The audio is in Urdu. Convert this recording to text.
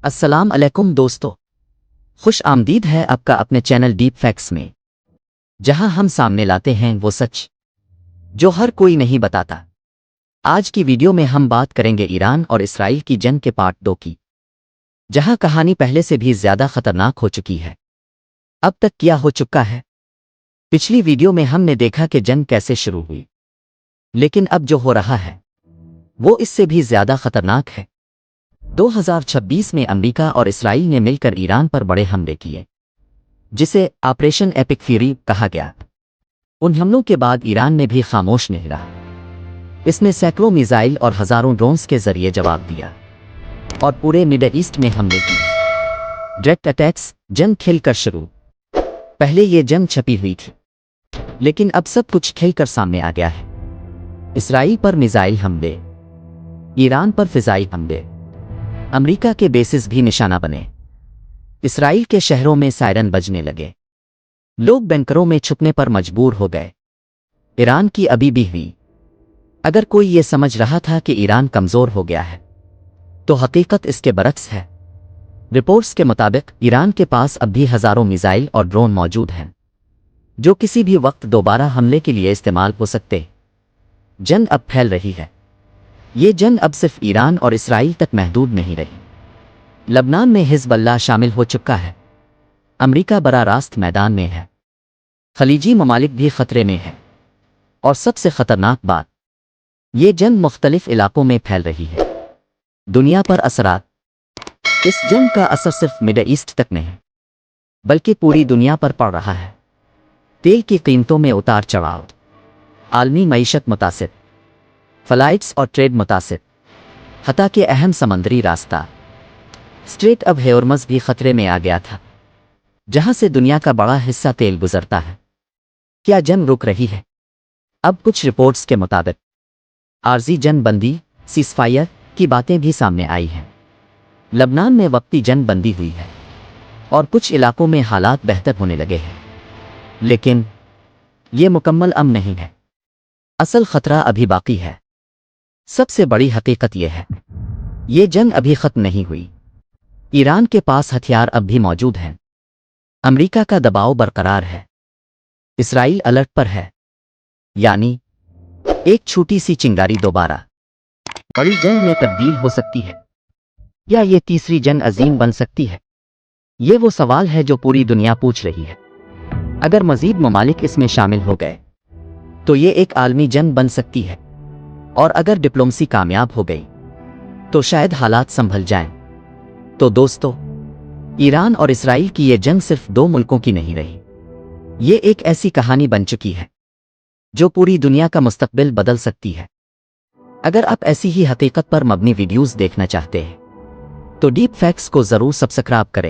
السلام علیکم دوستو، خوش آمدید ہے آپ کا اپنے چینل ڈیپ فیکٹس میں، جہاں ہم سامنے لاتے ہیں وہ سچ جو ہر کوئی نہیں بتاتا۔ آج کی ویڈیو میں ہم بات کریں گے ایران اور اسرائیل کی جنگ کے پارٹ 2 کی، جہاں کہانی پہلے سے بھی زیادہ خطرناک ہو چکی ہے۔ اب تک کیا ہو چکا ہے؟ پچھلی ویڈیو میں ہم نے دیکھا کہ جنگ کیسے شروع ہوئی، لیکن اب جو ہو رہا ہے وہ اس سے بھی زیادہ خطرناک ہے۔ 2026 میں امریکہ اور اسرائیل نے مل کر ایران پر بڑے حملے کیے، جسے آپریشن ایپک فیوری کہا گیا۔ ان حملوں کے بعد ایران نے بھی خاموش نہیں رہا۔ اس نے سینکڑوں میزائل اور ہزاروں ڈرونز کے ذریعے جواب دیا اور پورے مڈل ایسٹ میں حملے کیے۔ ڈائریکٹ اٹیکس، جنگ کھل کر شروع۔ پہلے یہ جنگ چھپی ہوئی تھی، لیکن اب سب کچھ کھل کر سامنے آ گیا ہے۔ اسرائیل پر میزائل حملے، ایران پر فضائی حملے، امریکہ کے بیسز بھی نشانہ بنے۔ اسرائیل کے شہروں میں سائرن بجنے لگے، لوگ بنکروں میں چھپنے پر مجبور ہو گئے۔ ایران کی ابھی بھی ہوئی۔ اگر کوئی یہ سمجھ رہا تھا کہ ایران کمزور ہو گیا ہے تو حقیقت اس کے برعکس ہے۔ رپورٹس کے مطابق ایران کے پاس اب بھی ہزاروں میزائل اور ڈرون موجود ہیں، جو کسی بھی وقت دوبارہ حملے کے لیے استعمال ہو سکتے۔ جنگ اب پھیل رہی ہے۔ یہ جنگ اب صرف ایران اور اسرائیل تک محدود نہیں رہی۔ لبنان میں حزب اللہ شامل ہو چکا ہے، امریکہ براہ راست میدان میں ہے، خلیجی ممالک بھی خطرے میں ہے، اور سب سے خطرناک بات، یہ جنگ مختلف علاقوں میں پھیل رہی ہے۔ دنیا پر اثرات۔ اس جنگ کا اثر صرف مڈل ایسٹ تک نہیں، بلکہ پوری دنیا پر پڑ رہا ہے۔ تیل کی قیمتوں میں اتار چڑھاؤ، عالمی معیشت متاثر، فلائٹس اور ٹریڈ متاثر، حتیٰ کہ اہم سمندری راستہ اسٹریٹ آف ہارمز بھی خطرے میں آ گیا تھا، جہاں سے دنیا کا بڑا حصہ تیل گزرتا ہے۔ کیا جنگ رک رہی ہے؟ اب کچھ رپورٹس کے مطابق عارضی جنگ بندی سیز فائر کی باتیں بھی سامنے آئی ہیں۔ لبنان میں وقتی جنگ بندی ہوئی ہے اور کچھ علاقوں میں حالات بہتر ہونے لگے ہیں، لیکن یہ مکمل امن نہیں ہے۔ اصل خطرہ ابھی باقی ہے۔ سب سے بڑی حقیقت یہ ہے، یہ جنگ ابھی ختم نہیں ہوئی۔ ایران کے پاس ہتھیار اب بھی موجود ہیں، امریکہ کا دباؤ برقرار ہے، اسرائیل الرٹ پر ہے۔ یعنی ایک چھوٹی سی چنگاری دوبارہ بڑی جنگ میں تبدیل ہو سکتی ہے، یا یہ تیسری جنگ عظیم بن سکتی ہے؟ یہ وہ سوال ہے جو پوری دنیا پوچھ رہی ہے۔ اگر مزید ممالک اس میں شامل ہو گئے تو یہ ایک عالمی جنگ بن سکتی ہے، اور اگر ڈپلومسی کامیاب ہو گئی تو شاید حالات سنبھل جائیں۔ تو دوستو، ایران اور اسرائیل کی یہ جنگ صرف دو ملکوں کی نہیں رہی، یہ ایک ایسی کہانی بن چکی ہے جو پوری دنیا کا مستقبل بدل سکتی ہے۔ اگر آپ ایسی ہی حقیقت پر مبنی ویڈیوز دیکھنا چاہتے ہیں تو ڈیپ فیکٹس کو ضرور سبسکرائب کریں۔